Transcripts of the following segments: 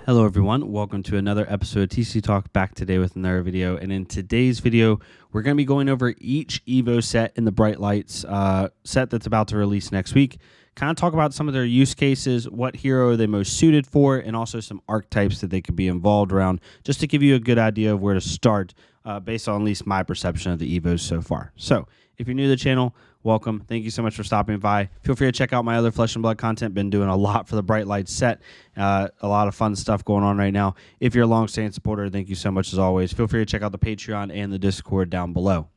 Hello everyone, welcome to another episode of TCG Talk, back today with another video. And in today's video, we're going to be going over each Evo set in the Bright Lights set that's about to release next week. Kind of talk about some of their use cases, what hero are they most suited for, and also some archetypes that they could be involved around, just to give you a good idea of where to start based on at least my perception of the Evos so far. So if you're new to the channel, welcome. Thank you so much for stopping by. Feel free to check out my other Flesh and Blood content. Been doing a lot for the Bright Lights set. A lot of fun stuff going on right now. If you're a long-standing supporter, thank you so much as always. Feel free to check out the Patreon and the Discord down below.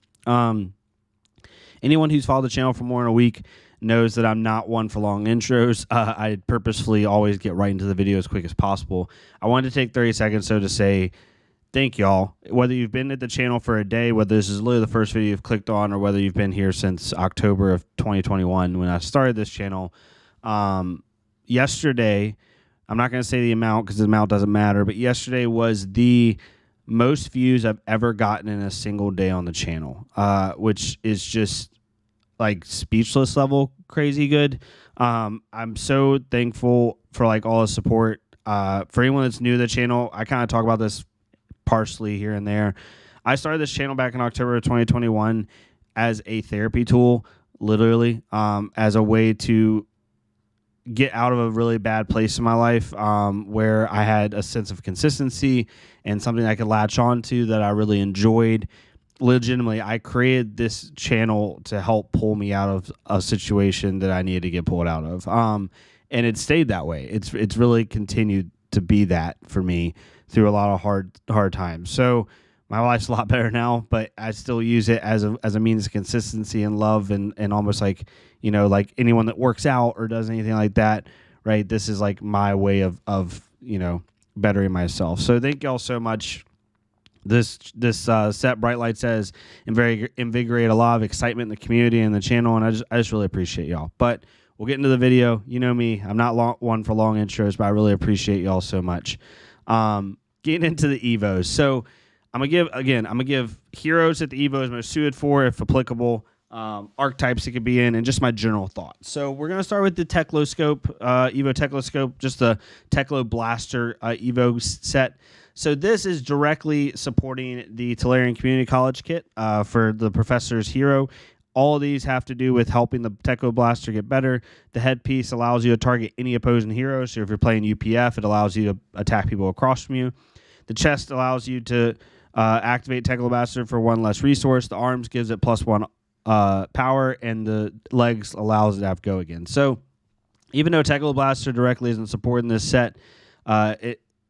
Anyone who's followed the channel for more than a week knows that I'm not one for long intros. I purposefully always get right into the video as quick as possible. I wanted to take 30 seconds so to say thank y'all. Whether you've been at the channel for a day, whether this is literally the first video you've clicked on, or whether you've been here since October of 2021 when I started this channel. Yesterday, I'm not going to say the amount because the amount doesn't matter, but yesterday was the most views I've ever gotten in a single day on the channel, which is just like speechless level crazy good. I'm so thankful for like all the support. For anyone that's new to the channel, I kind of talk about this partially here and there. I started this channel back in October of 2021 as a therapy tool, literally, as a way to get out of a really bad place in my life, where I had a sense of consistency and something I could latch on to that I really enjoyed. Legitimately, I created this channel to help pull me out of a situation that I needed to get pulled out of. And it stayed that way. It's really continued to be that for me through a lot of hard times. So my life's a lot better now, but I still use it as a means of consistency and love, and almost like, you know, like anyone that works out or does anything like that, right? This is like my way of you know, bettering myself. So thank y'all so much. This set, Bright Light says, invigorate a lot of excitement in the community and the channel, and I just really appreciate y'all. But we'll get into the video. You know me, I'm not one for long intros, but I really appreciate y'all so much. Getting into the Evos. So I'm gonna give heroes that the Evo is most suited for, if applicable, archetypes it could be in, and just my general thoughts. So we're gonna start with the Tecloscope, Evo Tecloscope, just the Teclo Blaster Evo set. So this is directly supporting the Tolarian Community College kit for the Professor's Hero. All of these have to do with helping the Teclo Blaster get better. The headpiece allows you to target any opposing hero. So if you're playing UPF, it allows you to attack people across from you. The chest allows you to activate Teclo Blaster for one less resource. The arms gives it +1 power, and the legs allows it to have go again. So even though Teclo Blaster directly isn't supporting this set,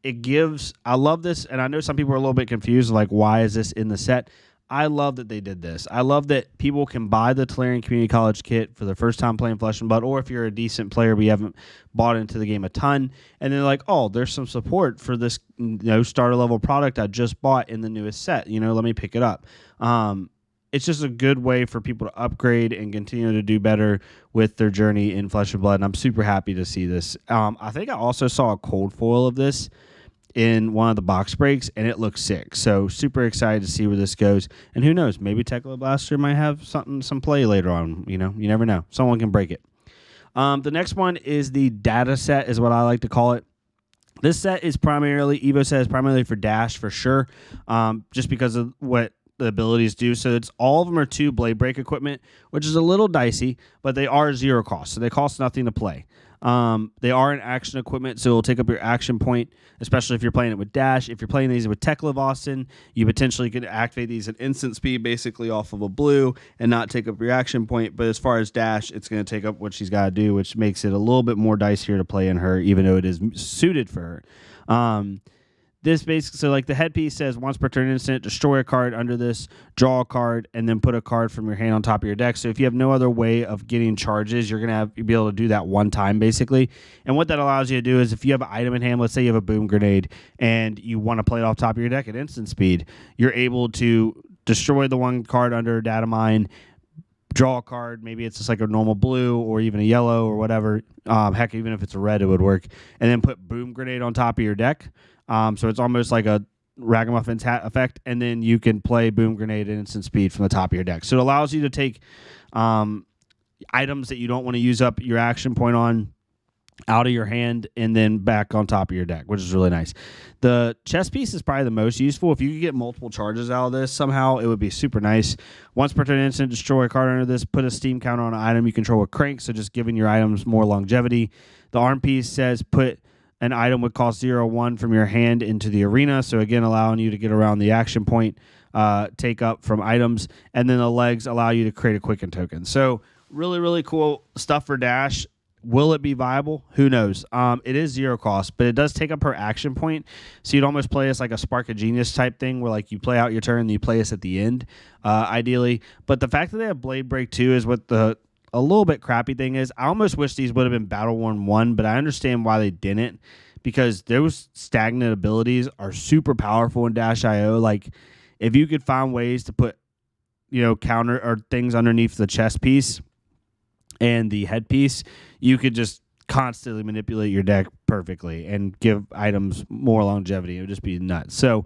it gives, I love this, and I know some people are a little bit confused, like, why is this in the set? I love that they did this. I love that people can buy the Tolarian Community College kit for the first time playing Flesh and Blood, or if you're a decent player but you haven't bought into the game a ton, and they're like, oh, there's some support for this, you know, starter level product I just bought in the newest set. You know, let me pick it up. It's just a good way for people to upgrade and continue to do better with their journey in Flesh and Blood, and I'm super happy to see this. I think I also saw a cold foil of this in one of the box breaks, and it looks sick. So super excited to see where this goes. And who knows, maybe Teclo Blaster might have some play later on. You know, you never know. Someone can break it. The next one is the data set, is what I like to call it. This set is primarily, Evo set is primarily for Dash for sure, just because of what the abilities do. So it's all of them are 2 blade break equipment, which is a little dicey, but they are 0 cost, so they cost nothing to play. They are an action equipment, so it'll take up your action point, especially if you're playing it with Dash. If you're playing these with Tecla Boston, you potentially could activate these at instant speed, basically off of a blue, and not take up your action point. But as far as Dash, it's going to take up what she's got to do, which makes it a little bit more dicier to play in her, even though it is suited for her. This basically, so like the headpiece says, once per turn instant, destroy a card under this, draw a card, and then put a card from your hand on top of your deck. So if you have no other way of getting charges, you're going to be able to do that one time, basically. And what that allows you to do is, if you have an item in hand, let's say you have a boom grenade, and you want to play it off top of your deck at instant speed, you're able to destroy the one card under a data mine, draw a card, maybe it's just like a normal blue or even a yellow or whatever. Heck, even if it's a red, it would work. And then put boom grenade on top of your deck. So it's almost like a Ragamuffins hat effect, and then you can play boom grenade at instant speed from the top of your deck. So it allows you to take items that you don't want to use up your action point on, out of your hand and then back on top of your deck, which is really nice. The chess piece is probably the most useful. If you could get multiple charges out of this somehow, it would be super nice. Once per turn instant, destroy a card under this, put a steam counter on an item you control with crank, so just giving your items more longevity. The arm piece says put an item would cost 0/1 from your hand into the arena, so again allowing you to get around the action point, take up from items, and then the legs allow you to create a quicken token. So really, really cool stuff for Dash. Will it be viable? Who knows? It is 0 cost, but it does take up her action point. So you'd almost play this like a Spark of Genius type thing where like you play out your turn and you play us at the end, ideally. But the fact that they have Blade Break 2 is what a little bit crappy thing is. I almost wish these would have been Battle Worn 1, but I understand why they didn't, because those stagnant abilities are super powerful in Dash.io. Like if you could find ways to put, counter or things underneath the chest piece and the headpiece, you could just constantly manipulate your deck perfectly and give items more longevity. It would just be nuts. So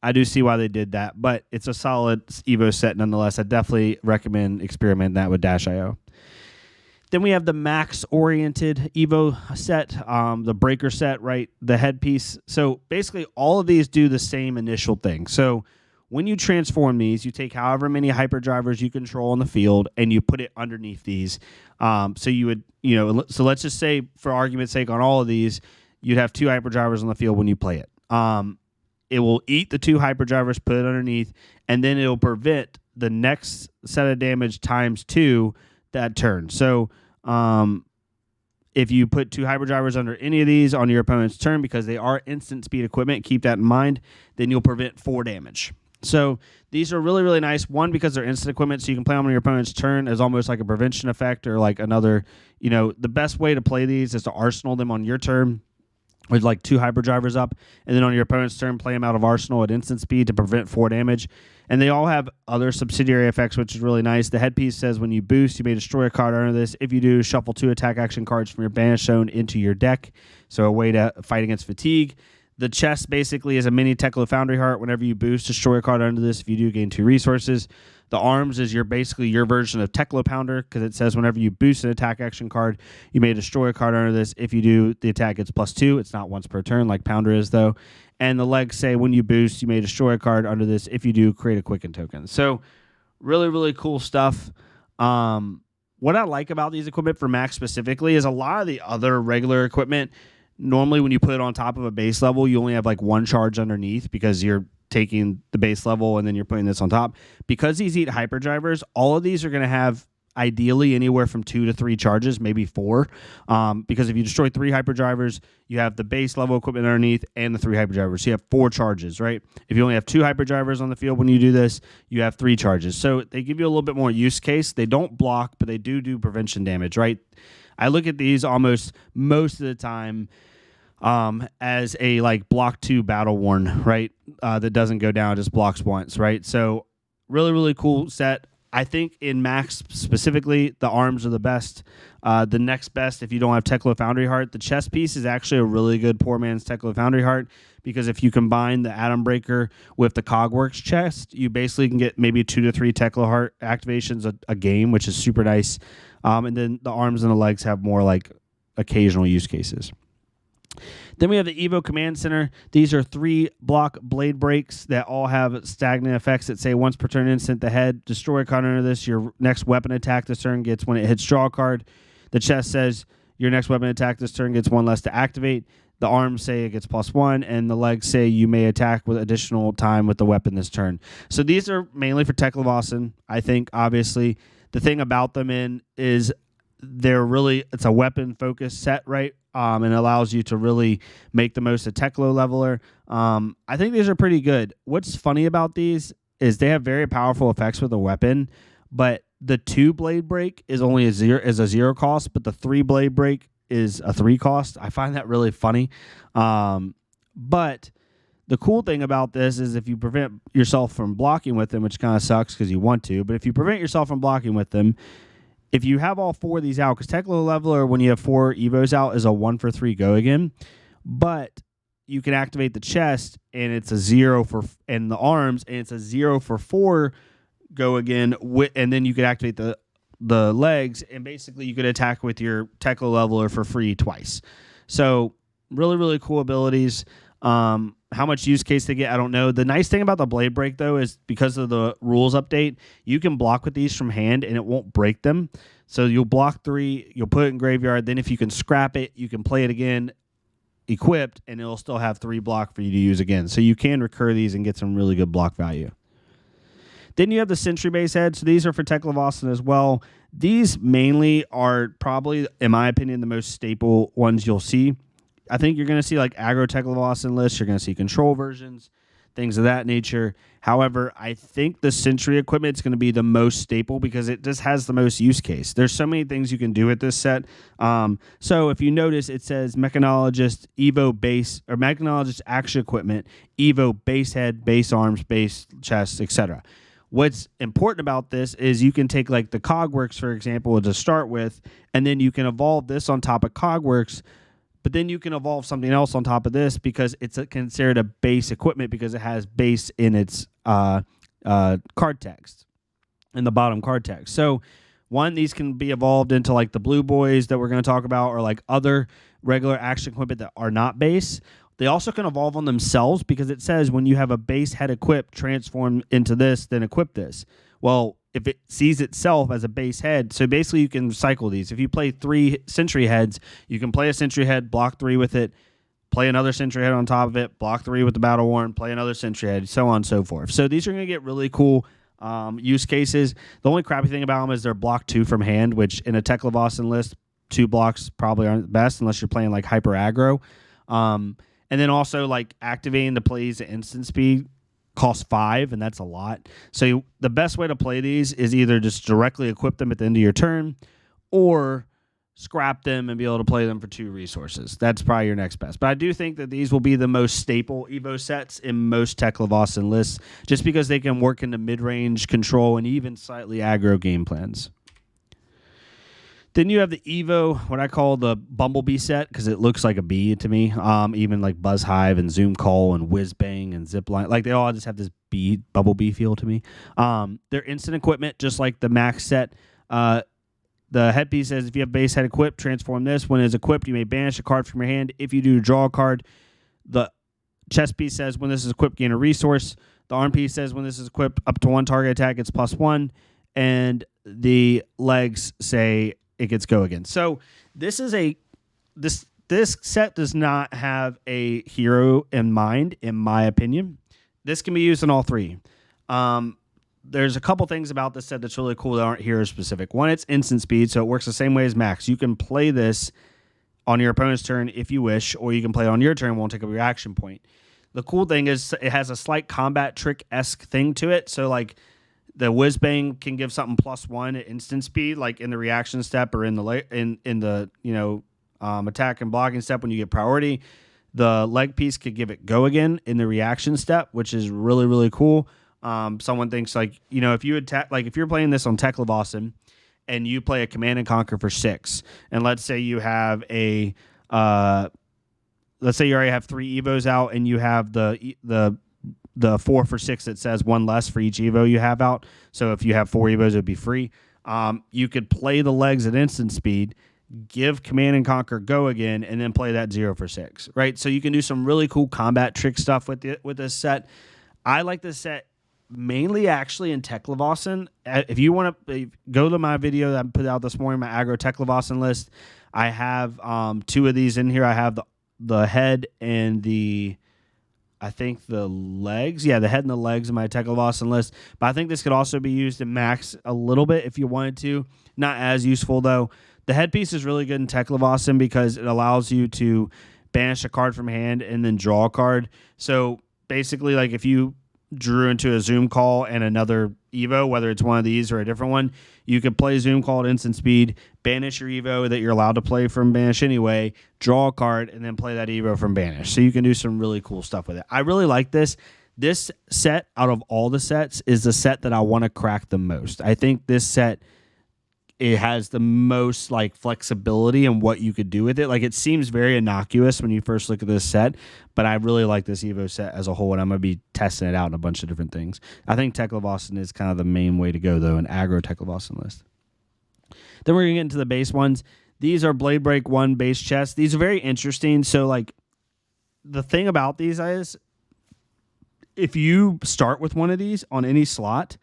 I do see why they did that, but it's a solid Evo set nonetheless. I definitely recommend experimenting that with Dash.io. Then we have the max-oriented Evo set, the breaker set, right? The headpiece. So basically all of these do the same initial thing. So when you transform these, you take however many hyperdrivers you control on the field and you put it underneath these. So you would, so let's just say for argument's sake on all of these, you'd have 2 hyperdrivers on the field when you play it. It will eat the 2 hyperdrivers, put it underneath, and then it'll prevent the next set of damage times 2 that turn. So if you put 2 hyperdrivers under any of these on your opponent's turn, because they are instant speed equipment, keep that in mind, then you'll prevent 4 damage. So these are really, really nice. One, because they're instant equipment, so you can play them on your opponent's turn as almost like a prevention effect or like another, the best way to play these is to arsenal them on your turn with like 2 hyperdrivers up, and then on your opponent's turn, play them out of arsenal at instant speed to prevent 4 damage. And they all have other subsidiary effects, which is really nice. The headpiece says when you boost, you may destroy a card under this. If you do, shuffle 2 attack action cards from your banish zone into your deck. So a way to fight against fatigue. The chest basically is a mini Teclo Foundry Heart. Whenever you boost, destroy a card under this. If you do, gain 2 resources. The arms is basically your version of Teclo Pounder, because it says whenever you boost an attack action card, you may destroy a card under this. If you do, the attack gets +2. It's not once per turn like Pounder is, though. And the legs say when you boost, you may destroy a card under this. If you do, create a quicken token. So really, really cool stuff. What I like about these equipment for Max specifically is a lot of the other regular equipment, normally when you put it on top of a base level, you only have like 1 charge underneath because you're taking the base level and then you're putting this on top. Because these eat hyperdrivers, all of these are going to have ideally anywhere from 2 to 3 charges, maybe 4. Because if you destroy 3 hyperdrivers, you have the base level equipment underneath and the 3 hyperdrivers. So you have 4 charges, right? If you only have 2 hyperdrivers on the field when you do this, you have 3 charges. So they give you a little bit more use case. They don't block, but they do prevention damage, right? I look at these almost most of the time as a like block 2 battle worn, right? That doesn't go down, just blocks once, right? So really, really cool set. I think in Max specifically, the arms are the best. The next best, if you don't have Teclo Foundry Heart, the chest piece is actually a really good poor man's Teclo Foundry Heart, because if you combine the Atom Breaker with the Cogworks chest, you basically can get maybe 2 to 3 Teclo Heart activations a game, which is super nice. And then the arms and the legs have more like occasional use cases. Then we have the Evo Command Center. These are 3 block blade breaks that all have stagnant effects that say once per turn instant the head. Destroy a card under this. Your next weapon attack this turn gets when it hits draw a card. The chest says your next weapon attack this turn gets 1 less to activate. The arms say it gets +1, and the legs say you may attack with additional time with the weapon this turn. So these are mainly for Tecloscope, I think, obviously. The thing about them is it's a weapon-focused set, right? And allows you to really make the most of Teclo leveler. I think these are pretty good. What's funny about these is they have very powerful effects with a weapon, but the 2 blade break is only a 0 cost, but the 3 blade break is a 3 cost. I find that really funny. But the cool thing about this is if you prevent yourself from blocking with them, which kind of sucks because you want to, but if you prevent yourself from blocking with them, if you have all 4 of these out, because Teclo Leveler, when you have 4 Evos out, is a 1 for 3 go again. But you can activate the chest, and it's a 0 and the arms, and it's a 0 for 4 go again. And then you can activate the the legs, and basically you could attack with your Tecla leveler for free twice. So really, really cool abilities. How much use case they get, I don't know. The nice thing about the Blade Break, though, is because of the rules update, you can block with these from hand, and it won't break them. So you'll block 3, you'll put it in graveyard, then if you can scrap it, you can play it again, equipped, and it'll still have 3 block for you to use again. So you can recur these and get some really good block value. Then you have the Sentry base head. So these are for Tecloscope as well. These mainly are probably, in my opinion, the most staple ones you'll see. I think you're going to see like aggro Tecloscope lists. You're going to see control versions, things of that nature. However, I think the Sentry equipment is going to be the most staple because it just has the most use case. There's so many things you can do with this set. So if you notice, it says Mechanologist, Evo base, or Mechanologist action equipment, Evo base head, base arms, base chest, etc. What's important about this is you can take like the Cogworks, for example, to start with, and then you can evolve this on top of Cogworks, but then you can evolve something else on top of this because it's considered a base equipment because it has base in its card text, in the bottom card text. So one, these can be evolved into like the Blue Boys that we're going to talk about, or like other regular action equipment that are not base. They also can evolve on themselves because it says when you have a base head equipped, transform into this, then equip this. Well, if it sees itself as a base head, so basically you can cycle these. If you play 3 Sentry heads, you can play a Sentry head, block 3 with it, play another Sentry head on top of it, block 3 with the Battle Worn, play another Sentry head, so on and so forth. So these are going to get really cool use cases. The only crappy thing about them is they're block 2 from hand, which in a Tecloscope list, 2 blocks probably aren't the best unless you're playing like hyper aggro. And then also, like, activating the plays at instant speed costs 5, and that's a lot. So the best way to play these is either just directly equip them at the end of your turn or scrap them and be able to play them for 2 resources. That's probably your next best. But I do think that these will be the most staple Evo sets in most Tecloscope lists just because they can work into mid-range control and even slightly aggro game plans. Then you have the Evo, what I call the Bumblebee set, because it looks like a bee to me. Even like Buzz Hive and Zoom Call and Whiz Bang and Zipline. Like they all just have this Bumblebee feel to me. They're instant equipment, just like the Max set. The headpiece says if you have base head equipped, transform this. When it's equipped, you may banish a card from your hand. If you do, draw a card. The chest piece says when this is equipped, gain a resource. The arm piece says when this is equipped, up to 1 target attack, it's +1. And the legs say it gets go again. So this is this set does not have a hero in mind, in my opinion. This can be used in all 3. There's a couple things about this set that's really cool that aren't hero specific. One, it's instant speed, so it works the same way as Max. You can play this on your opponent's turn if you wish, or you can play it on your turn, won't take up your action point. The cool thing is it has a slight combat trick-esque thing to it. So like the Whiz Bang can give something +1 at instant speed, like in the reaction step or in the attack and blocking step when you get priority. The leg piece could give it go again in the reaction step, which is really, really cool. Someone thinks if you attack, like if you're playing this on Tecloscope and you play a Command and Conquer for 6, and let's say you have let's say you already have 3 Evos out and you have the 4 for 6 that says 1 less for each Evo you have out. So if you have 4 Evos, it would be free. You could play the legs at instant speed, give Command and Conquer go again, and then play that 0 for 6, right? So you can do some really cool combat trick stuff with this set. I like this set mainly actually in Tecloscope. If you want to go to my video that I put out this morning, my aggro Tecloscope list, I have 2 of these in here. I have the head and the legs. Yeah, the head and the legs in my Tecloscope list. But I think this could also be used in Max a little bit if you wanted to. Not as useful, though. The headpiece is really good in Tecloscope because it allows you to banish a card from hand and then draw a card. So basically, like if you drew into a Zoom Call and another Evo, whether it's one of these or a different one, you could play Zoom Call at instant speed, banish your Evo that you're allowed to play from banish anyway, draw a card, and then play that Evo from banish. So you can do some really cool stuff with it. I really like this. This set, out of all the sets, is the set that I want to crack the most. I think this set, it has the most like flexibility in what you could do with it. Like it seems very innocuous when you first look at this set, but I really like this Evo set as a whole, and I'm going to be testing it out in a bunch of different things. I think Tecloscope is kind of the main way to go, though, an aggro Tecloscope list. Then we're going to get into the base ones. These are Blade Break 1 base chests. These are very interesting. So, like, the thing about these is if you start with one of these on any slot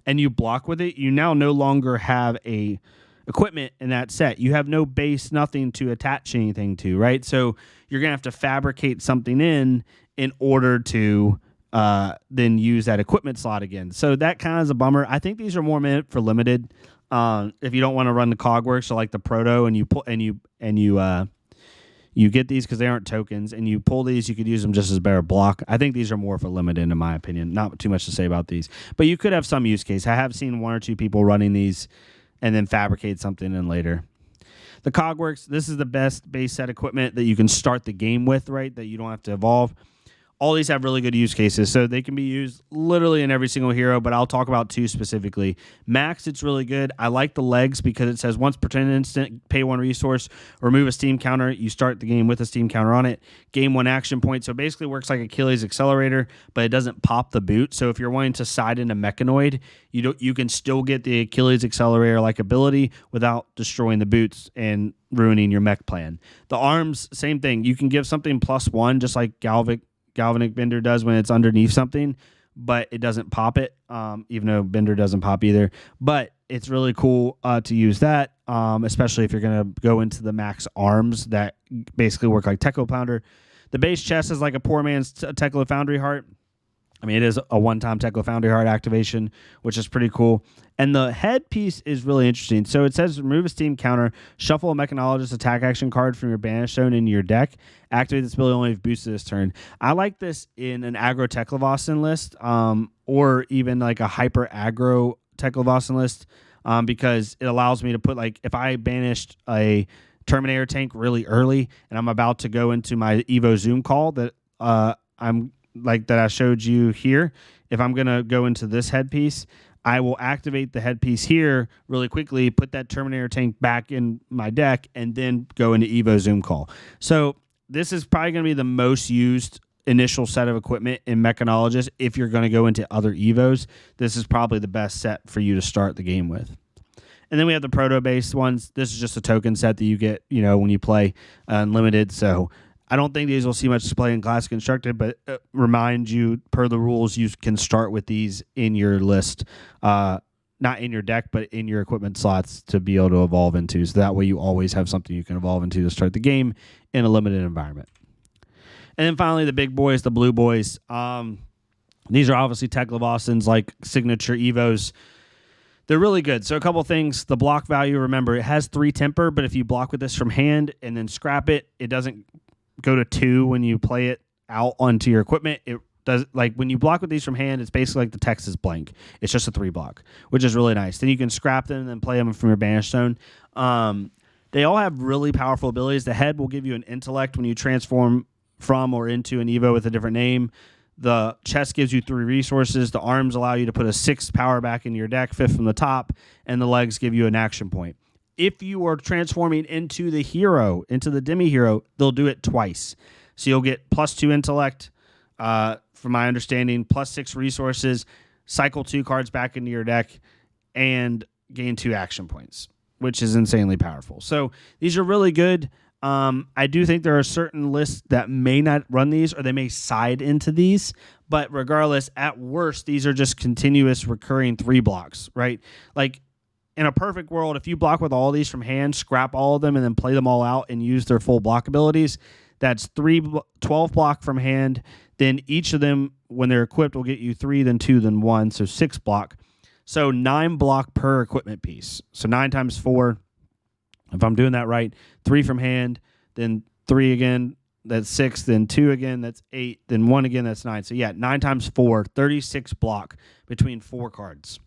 and you block with it, you now no longer have a equipment in that set. You have no base, nothing to attach anything to, right? So you're going to have to fabricate something in order to then use that equipment slot again. So that kind of is a bummer. I think these are more meant for limited. If you don't want to run the cogworks, so like the Proto, and you pull you get these because they aren't tokens, and you pull these, you could use them just as a better block. I think these are more for limited, in my opinion. Not too much to say about these, but you could have some use case. I have seen 1 or 2 people running these and then fabricate something in later. The cogworks, this is the best base set equipment that you can start the game with, right? That you don't have to evolve. All these have really good use cases, so they can be used literally in every single hero, but I'll talk about 2 specifically. Max, it's really good. I like the legs because it says once per turn instant, pay 1 resource, remove a steam counter. You start the game with a steam counter on it. Gain 1 action point, so it basically works like Achilles Accelerator, but it doesn't pop the boot. So if you're wanting to side into Mechanoid, you can still get the Achilles Accelerator-like ability without destroying the boots and ruining your mech plan. The arms, same thing. You can give something +1, just like Galvanic Bender does when it's underneath something, but it doesn't pop it, even though Bender doesn't pop either. But it's really cool to use that, especially if you're going to go into the max arms that basically work like Teclo Pounder. The base chest is like a poor man's Teclo Foundry Heart. I mean, it is a one-time Teclo Foundry Heart activation, which is pretty cool. And the headpiece is really interesting. So it says remove a steam counter, shuffle a Mechanologist attack action card from your banish zone into your deck. Activate this ability only if boosted this turn. I like this in an aggro Teclovossin list, or even like a hyper aggro Teclovossin list, because it allows me to put, like, if I banished a Terminator tank really early and I'm about to go into my Evo Zoom call that that I showed you here, if I'm going to go into this headpiece, I will activate the headpiece here really quickly, put that Terminator tank back in my deck, and then go into Evo Zoom call. So this is probably going to be the most used initial set of equipment in Mechanologist. If you're going to go into other Evos, this is probably the best set for you to start the game with. And then we have the Proto-based ones. This is just a token set that you get, when you play Unlimited. So I don't think these will see much play in Classic Constructed, but remind you, per the rules, you can start with these in your list, not in your deck, but in your equipment slots to be able to evolve into. So that way you always have something you can evolve into to start the game in a limited environment. And then finally, the big boys, the blue boys. These are obviously Teclovossins, like signature Evos. They're really good. So a couple things. The block value, remember, it has 3 temper, but if you block with this from hand and then scrap it, it doesn't go to 2 when you play it out onto your equipment. It does, like, when you block with these from hand, it's basically like the text is blank. It's just a 3 block, which is really nice. Then you can scrap them and then play them from your banish zone. They all have really powerful abilities. The head will give you an intellect when you transform from or into an Evo with a different name. The chest gives you 3 resources. The arms allow you to put a 6 power back in your deck, 5th from the top, and the legs give you an action point. If you are transforming into the hero, into the demi-hero, they'll do it twice. So you'll get +2 intellect, from my understanding, +6 resources, cycle 2 cards back into your deck, and gain 2 action points, which is insanely powerful. So these are really good. I do think there are certain lists that may not run these, or they may side into these, but regardless, at worst, these are just continuous recurring 3 blocks, right? Like, in a perfect world, if you block with all these from hand, scrap all of them, and then play them all out and use their full block abilities, that's 12 block from hand. Then each of them, when they're equipped, will get you 3, then 2, then 1, so 6 block. So 9 block per equipment piece. So 9 times 4, if I'm doing that right, 3 from hand, then 3 again, that's 6, then 2 again, that's 8, then 1 again, that's 9. So yeah, 9 times 4, 36 block between 4 cards.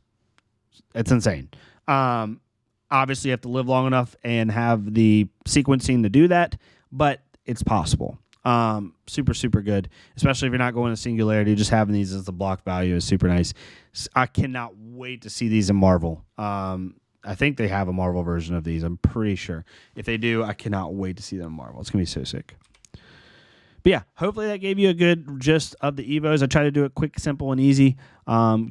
It's insane. Obviously, you have to live long enough and have the sequencing to do that, but it's possible. Super, super good, especially if you're not going to Singularity. Just having these as the block value is super nice. I cannot wait to see these in Marvel. I think they have a Marvel version of these. I'm pretty sure. If they do, I cannot wait to see them in Marvel. It's going to be so sick. But yeah, hopefully that gave you a good gist of the Evos. I try to do it quick, simple, and easy.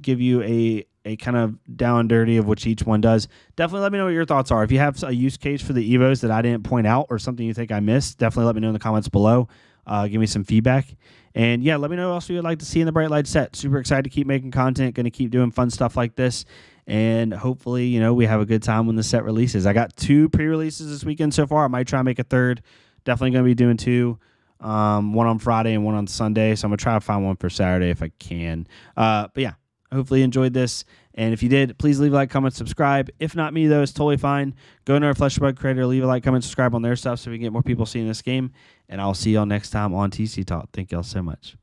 Give you a kind of down and dirty of which each one does. Definitely let me know what your thoughts are. If you have a use case for the Evos that I didn't point out or something you think I missed, definitely let me know in the comments below. Give me some feedback. And yeah, let me know what else you would like to see in the Bright Light set. Super excited to keep making content. Going to keep doing fun stuff like this. And hopefully, you know, we have a good time when the set releases. I got 2 pre-releases this weekend so far. I might try and make a third. Definitely going to be doing 2. One on Friday and one on Sunday. So I'm going to try to find one for Saturday if I can. But yeah, hopefully you enjoyed this. And if you did, please leave a like, comment, subscribe. If not me, though, it's totally fine. Go into our Fleshbug creator, leave a like, comment, subscribe on their stuff so we can get more people seeing this game. And I'll see y'all next time on TC Talk. Thank y'all so much.